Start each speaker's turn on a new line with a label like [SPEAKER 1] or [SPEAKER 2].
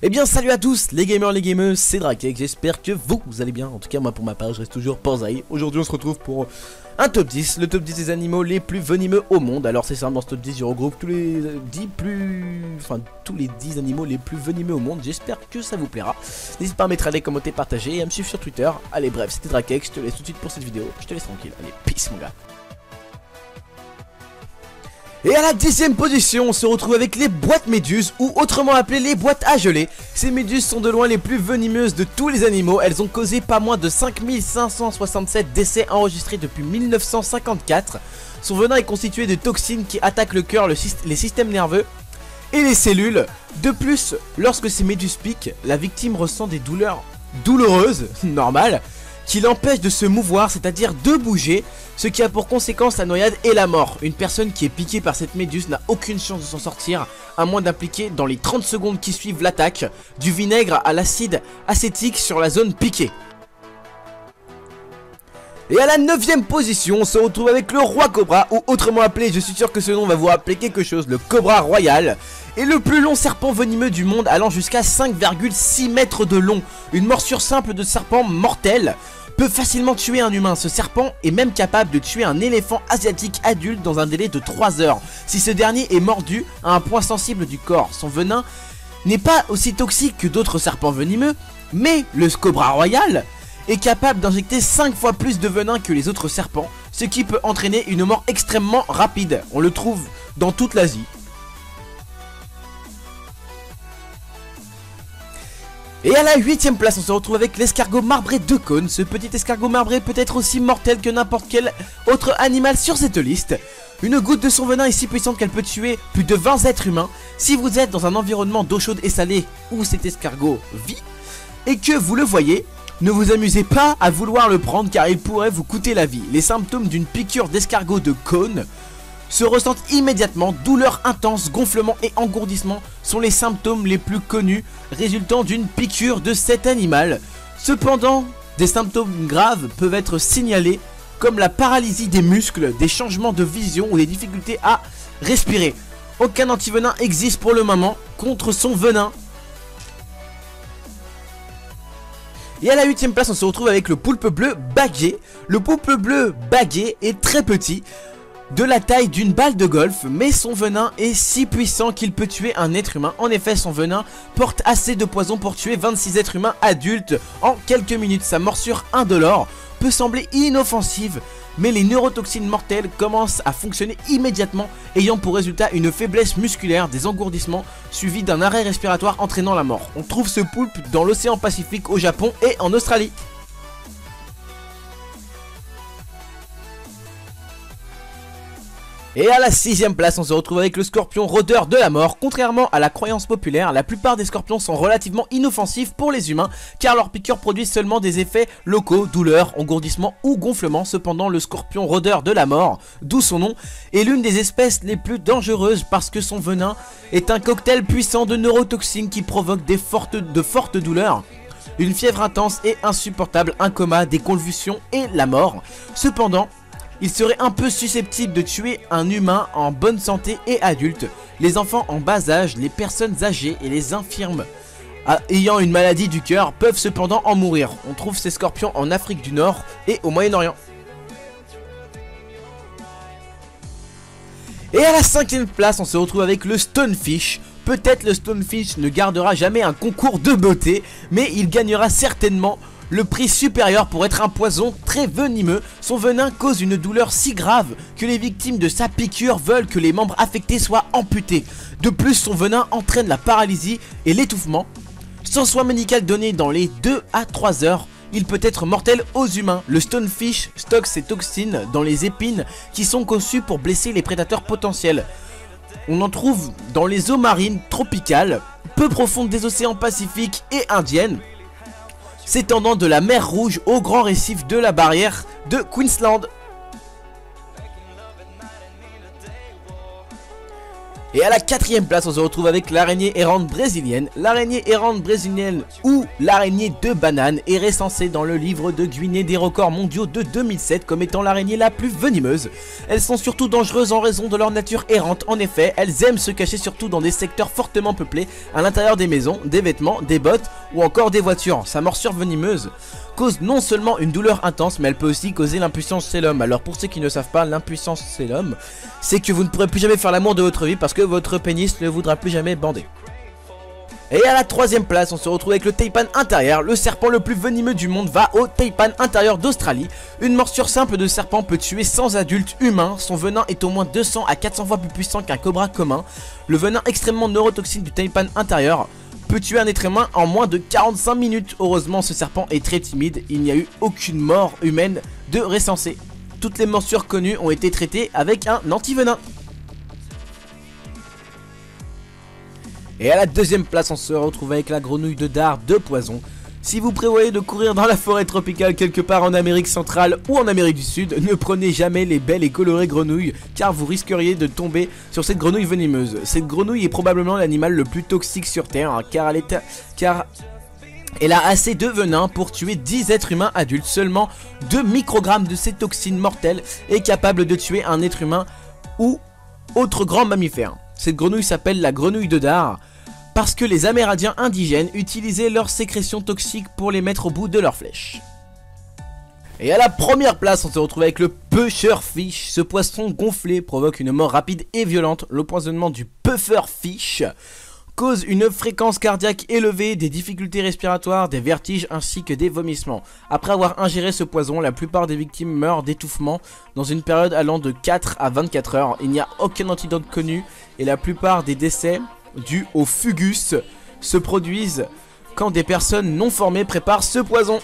[SPEAKER 1] Eh bien salut à tous les gamers, les gameuses, c'est Drakek, j'espère que vous allez bien. En tout cas moi pour ma part je reste toujours Porzaï. Aujourd'hui on se retrouve pour un top 10, le top 10 des animaux les plus venimeux au monde. Alors c'est simple, dans ce top 10 je regroupe tous les 10 animaux les plus venimeux au monde. J'espère que ça vous plaira. N'hésite pas à mettre à like, commenter, partager et à me suivre sur Twitter. Allez bref, c'était Drakek, je te laisse tout de suite pour cette vidéo. Je te laisse tranquille, allez peace mon gars. Et à la 10ème position, on se retrouve avec les boîtes méduses, ou autrement appelées les boîtes à geler. Ces méduses sont de loin les plus venimeuses de tous les animaux. Elles ont causé pas moins de 5567 décès enregistrés depuis 1954. Son venin est constitué de toxines qui attaquent le cœur, les systèmes nerveux et les cellules. De plus, lorsque ces méduses piquent, la victime ressent des douleurs douloureuses, normales, qui l'empêche de se mouvoir, c'est-à-dire de bouger, ce qui a pour conséquence la noyade et la mort. Une personne qui est piquée par cette méduse n'a aucune chance de s'en sortir, à moins d'appliquer dans les 30 secondes qui suivent l'attaque du vinaigre à l'acide acétique sur la zone piquée. Et à la 9ème position, on se retrouve avec le roi cobra, ou autrement appelé, je suis sûr que ce nom va vous rappeler quelque chose, le cobra royal, est le plus long serpent venimeux du monde, allant jusqu'à 5,6 mètres de long. Une morsure simple de serpent mortel peut facilement tuer un humain. Ce serpent est même capable de tuer un éléphant asiatique adulte dans un délai de 3 heures, si ce dernier est mordu à un point sensible du corps. Son venin n'est pas aussi toxique que d'autres serpents venimeux, mais le cobra royal est capable d'injecter 5 fois plus de venin que les autres serpents, ce qui peut entraîner une mort extrêmement rapide. On le trouve dans toute l'Asie. Et à la 8ème place, on se retrouve avec l'escargot marbré de Cône. Ce petit escargot marbré peut être aussi mortel que n'importe quel autre animal sur cette liste. Une goutte de son venin est si puissante qu'elle peut tuer plus de 20 êtres humains. Si vous êtes dans un environnement d'eau chaude et salée où cet escargot vit et que vous le voyez, ne vous amusez pas à vouloir le prendre car il pourrait vous coûter la vie. Les symptômes d'une piqûre d'escargot de Cône se ressentent immédiatement. Douleur intense, gonflement et engourdissement sont les symptômes les plus connus résultant d'une piqûre de cet animal. Cependant, des symptômes graves peuvent être signalés comme la paralysie des muscles, des changements de vision ou des difficultés à respirer. Aucun antivenin existe pour le moment contre son venin. Et à la 8ème place, on se retrouve avec le poulpe bleu bagué. Le poulpe bleu bagué est très petit, de la taille d'une balle de golf, mais son venin est si puissant qu'il peut tuer un être humain. En effet, son venin porte assez de poison pour tuer 26 êtres humains adultes en quelques minutes. Sa morsure indolore peut sembler inoffensive, mais les neurotoxines mortelles commencent à fonctionner immédiatement, ayant pour résultat une faiblesse musculaire, des engourdissements, suivis d'un arrêt respiratoire entraînant la mort. On trouve ce poulpe dans l'océan Pacifique, au Japon et en Australie. Et à la 6ème place, on se retrouve avec le scorpion rôdeur de la mort. Contrairement à la croyance populaire, la plupart des scorpions sont relativement inoffensifs pour les humains, car leurs piqûres produisent seulement des effets locaux, douleurs, engourdissement ou gonflement. Cependant, le scorpion rôdeur de la mort, d'où son nom, est l'une des espèces les plus dangereuses parce que son venin est un cocktail puissant de neurotoxines qui provoque de fortes douleurs, une fièvre intense et insupportable, un coma, des convulsions et la mort. Cependant, il serait un peu susceptible de tuer un humain en bonne santé et adulte. Les enfants en bas âge, les personnes âgées et les infirmes ayant une maladie du cœur peuvent cependant en mourir. On trouve ces scorpions en Afrique du Nord et au Moyen-Orient. Et à la 5ème place, on se retrouve avec le stonefish. Peut-être le stonefish ne gardera jamais un concours de beauté, mais il gagnera certainement le prix supérieur pour être un poison très venimeux. Son venin cause une douleur si grave que les victimes de sa piqûre veulent que les membres affectés soient amputés. De plus, son venin entraîne la paralysie et l'étouffement. Sans soin médical donné dans les 2 à 3 heures, il peut être mortel aux humains. Le stonefish stocke ses toxines dans les épines qui sont conçues pour blesser les prédateurs potentiels. On en trouve dans les eaux marines tropicales, peu profondes des océans Pacifique et Indiennes, s'étendant de la mer Rouge au grand récif de la barrière de Queensland. Et à la 4ème place, on se retrouve avec l'araignée errante brésilienne. L'araignée errante brésilienne ou l'araignée de banane est recensée dans le livre de Guinness des records mondiaux de 2007 comme étant l'araignée la plus venimeuse. Elles sont surtout dangereuses en raison de leur nature errante. En effet, elles aiment se cacher surtout dans des secteurs fortement peuplés, à l'intérieur des maisons, des vêtements, des bottes ou encore des voitures. Sa morsure venimeuse cause non seulement une douleur intense, mais elle peut aussi causer l'impuissance chez l'homme. Alors pour ceux qui ne savent pas, l'impuissance chez l'homme, c'est que vous ne pourrez plus jamais faire l'amour de votre vie parce que votre pénis ne voudra plus jamais bander. Et à la 3ème place, on se retrouve avec le taipan intérieur. Le serpent le plus venimeux du monde va au taipan intérieur d'Australie. Une morsure simple de serpent peut tuer 100 adultes humains. Son venin est au moins 200 à 400 fois plus puissant qu'un cobra commun. Le venin extrêmement neurotoxique du taipan intérieur peut tuer un être humain en moins de 45 minutes. Heureusement, ce serpent est très timide. Il n'y a eu aucune mort humaine de recensée. Toutes les morsures connues ont été traitées avec un antivenin. Et à la 2ème place, on se retrouve avec la grenouille de dard de poison. Si vous prévoyez de courir dans la forêt tropicale quelque part en Amérique centrale ou en Amérique du Sud, ne prenez jamais les belles et colorées grenouilles car vous risqueriez de tomber sur cette grenouille venimeuse. Cette grenouille est probablement l'animal le plus toxique sur Terre car elle a assez de venin pour tuer 10 êtres humains adultes. Seulement 2 microgrammes de ces toxines mortelles est capable de tuer un être humain ou autre grand mammifère. Cette grenouille s'appelle la grenouille de dard parce que les Amérindiens indigènes utilisaient leurs sécrétions toxiques pour les mettre au bout de leurs flèches. Et à la 1ère place, on se retrouve avec le pufferfish. Ce poisson gonflé provoque une mort rapide et violente. L'empoisonnement du pufferfish cause une fréquence cardiaque élevée, des difficultés respiratoires, des vertiges ainsi que des vomissements. Après avoir ingéré ce poison, la plupart des victimes meurent d'étouffement dans une période allant de 4 à 24 heures. Il n'y a aucun antidote connu et la plupart des décès dus au fugus se produisent quand des personnes non formées préparent ce poison.